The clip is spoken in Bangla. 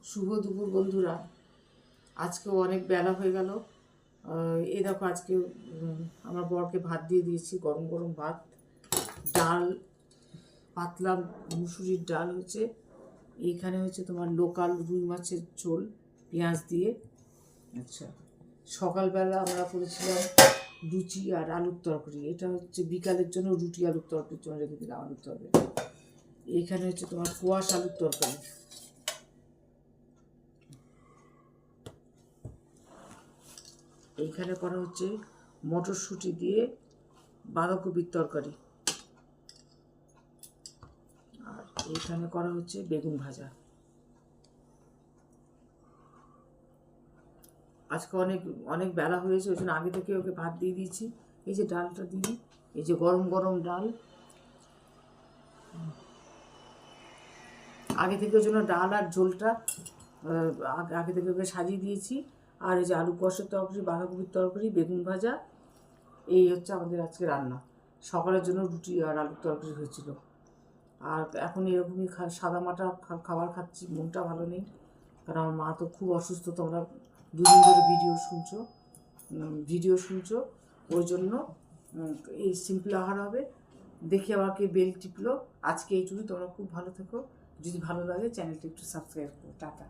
শুভ দুপুর বন্ধুরা। আজকেও অনেক বেলা হয়ে গেল। এই দেখো আজকে আমার বরকে ভাত দিয়ে দিয়েছি, গরম গরম ভাত, ডাল, পাতলা মুসুরির ডাল হয়েছে, এইখানে হচ্ছে তোমার লোকাল রুই মাছের ঝোল পেঁয়াজ দিয়ে। আচ্ছা, সকালবেলা আমরা করেছিলাম লুচি আর আলুর তরকারি। এটা হচ্ছে বিকালের জন্য রুটি আলুর তরকারির জন্য রেখে দিলাম আলুর তরকারি। এইখানে হচ্ছে তোমার কোয়াশ আলুর তরকারি। এইখানে করা হচ্ছে মটরশুঁটি দিয়ে বাঁধাকপির তরকারি, আর এইখানে করা হচ্ছে বেগুন ভাজা। আজকে অনেক অনেক বেলা হয়েছে, ওই জন্য আগে থেকে ওকে ভাত দিয়ে দিয়েছি। এই যে ডালটা দিই, এই যে গরম গরম ডাল, আগে থেকে ওই জন্য ডাল আর ঝোলটা আগে থেকে ওকে সাজিয়ে দিয়েছি। আর এই যে আলু কষার তরকারি, বাঁধাকপির তরকারি, বেগুন ভাজা, এই হচ্ছে আমাদের আজকে রান্না। সকালের জন্য রুটি আর আলুর তরকারি হয়েছিল। আর এখন এরকমই সাদা মাটা খাবার খাচ্ছি, মনটা ভালো নেই, কারণ আমার মা তো খুব অসুস্থ। তোমরা দুদিন ধরে ভিডিও শুনছো, ওই জন্য এই সিম্পল আহার হবে। দেখে আমাকে বেল টিপলো। আজকে এইটুকুই, তোমরা খুব ভালো থেকো। যদি ভালো লাগে চ্যানেলটা একটু সাবস্ক্রাইব করো। টাটা।